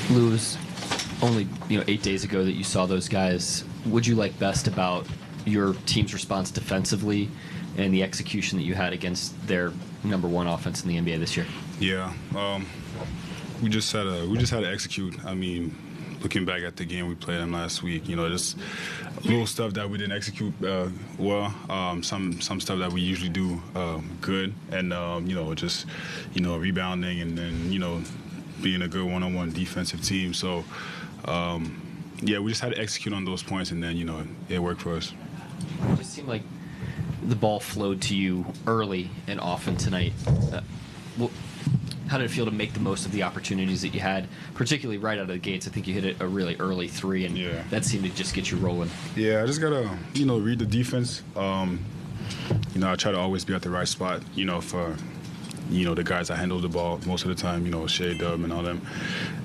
Lou, it was only 8 days ago that you saw those guys. What do you like best about your team's response defensively and the execution that you had against their number one offense in the NBA this year? Yeah, we just had to execute. I mean, looking back at the game we played them last week, just little stuff that we didn't execute well. Some stuff that we usually do good, and just rebounding and then being a good one-on-one defensive team. So yeah, we just had to execute on those points, and then it worked for us. It just seemed like the ball flowed to you early and often tonight. How did it feel to make the most of the opportunities that you had, particularly right out of the gates? I think you hit a really early three, and that seemed to just get you rolling. Yeah, I just gotta read the defense. I try to always be at the right spot. For the guys that handle the ball most of the time. Shai, Dub, and all them.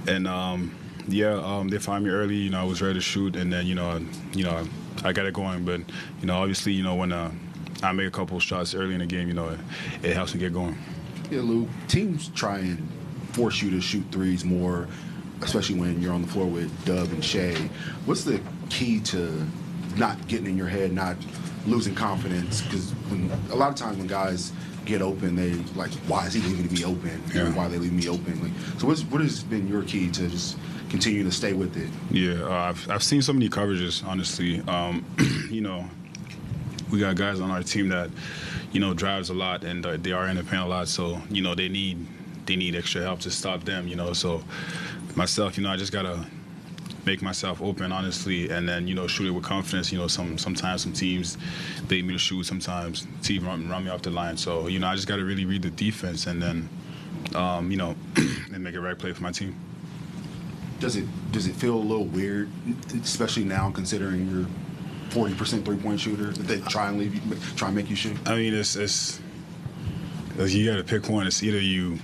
And they find me early. I was ready to shoot, and then I got it going. But obviously when I make a couple of shots early in the game, it helps me get going. Yeah, Lou, teams try and force you to shoot threes more, especially when you're on the floor with Dub and Shai. What's the key to not getting in your head, not losing confidence? Because a lot of times when guys get open, they like, why is he leaving me open? Yeah. Why are they leaving me open? So what has been your key to just continue to stay with it? Yeah, I've seen so many coverages, honestly. We got guys on our team that drives a lot, and they are in the paint a lot, so they need extra help to stop them. So myself, I just gotta make myself open, honestly, and then shoot it with confidence. Sometimes some teams bait me to shoot, sometimes teams run me off the line. So I just gotta really read the defense, and then and make a right play for my team. Does it feel a little weird, especially now considering you're 40% three-point shooter, that they try and make you shoot? I mean, it's you got to pick one. It's either you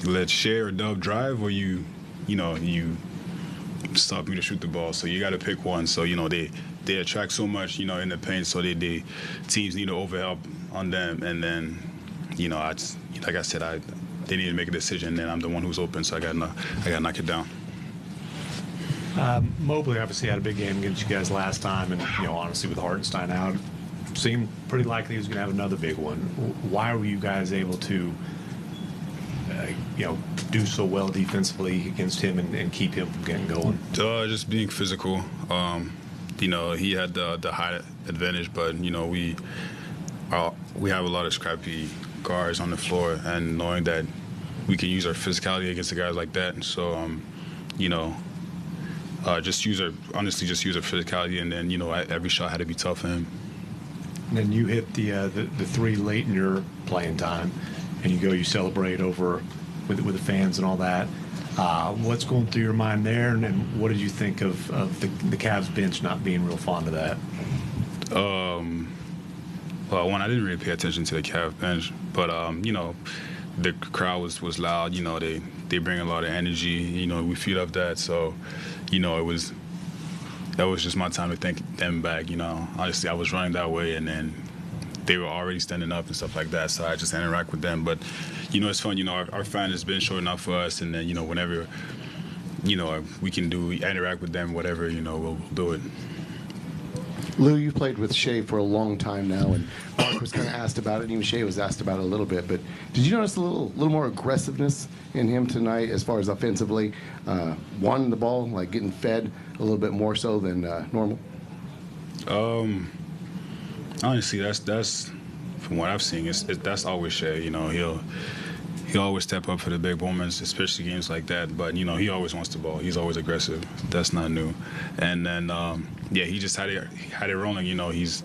let Shai or Dub drive, or you stop me to shoot the ball. So you got to pick one. So they attract so much in the paint. So they teams need to overhelp on them, and then like I said, they need to make a decision. And then I'm the one who's open, so I got to knock it down. Mobley obviously had a big game against you guys last time, and honestly, with Hartenstein out, seemed pretty likely he was going to have another big one. Why were you guys able to, do so well defensively against him and keep him from getting going? Just being physical. He had the height advantage, but we have a lot of scrappy guards on the floor, and knowing that we can use our physicality against the guys like that, so just use our physicality, and then every shot had to be tough for him. And then you hit the three late in your playing time, and you celebrate over with the fans and all that. What's going through your mind there, and what did you think of the Cavs bench not being real fond of that? Well, one, I didn't really pay attention to the Cavs bench, but the crowd was loud. They bring a lot of energy. We feed off that, so that was just my time to thank them back. Honestly, I was running that way, and then they were already standing up and stuff like that, so I just interact with them. But it's fun. Our fan has been showing up for us, and then whenever we can interact with them, whatever, we'll do it. Lou, you played with Shai for a long time now, and Mark was kind of asked about it, and even Shai was asked about it a little bit. But did you notice a little more aggressiveness in him tonight as far as offensively? Wanting the ball, like getting fed a little bit more so than normal? Honestly, that's from what I've seen, that's always Shai. He'll always step up for the big moments, especially games like that. But he always wants the ball. He's always aggressive. That's not new. And then he just had it rolling. He's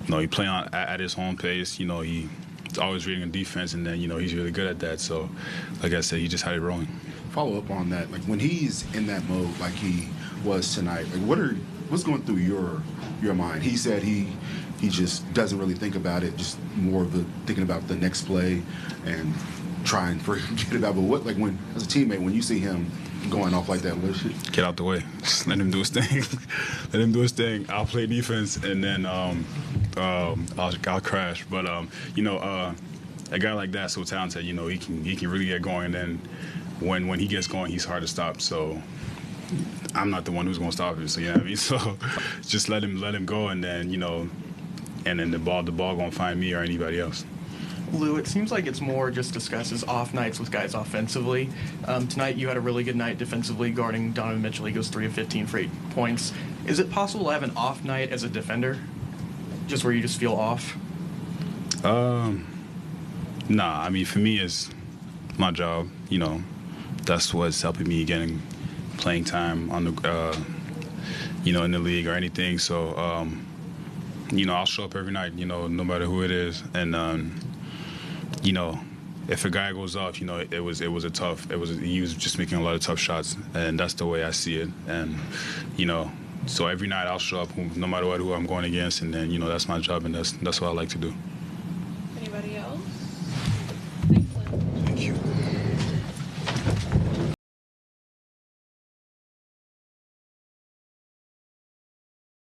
he playing at his home pace. He's always reading the defense, and then he's really good at that. So, like I said, he just had it rolling. Follow up on that, like when he's in that mode, like he was tonight. Like what's going through your mind? He said he just doesn't really think about it, just more of thinking about the next play and try and forget about. But what, like, when as a teammate, when you see him going off like that, what should get out the way? Just let him do his thing. Let him do his thing. I'll play defense, and then I'll crash. But a guy like that, so talented, he can really get going. And then when he gets going, he's hard to stop. So I'm not the one who's going to stop it. So you know what I mean. So just let him go, and then and then the ball going to find me or anybody else. Lou, it seems like it's more just discussed as off nights with guys offensively. Tonight you had a really good night defensively guarding Donovan Mitchell. He goes 3 of 15 for 8 points. Is it possible to have an off night as a defender, just where you just feel off? Nah, I mean, for me, it's my job. That's what's helping me getting playing time on the, in the league or anything. So, I'll show up every night, no matter who it is. And, if a guy goes off, he was just making a lot of tough shots, and that's the way I see it. And, so every night I'll show up no matter who I'm going against, and then, that's my job, and that's what I like to do.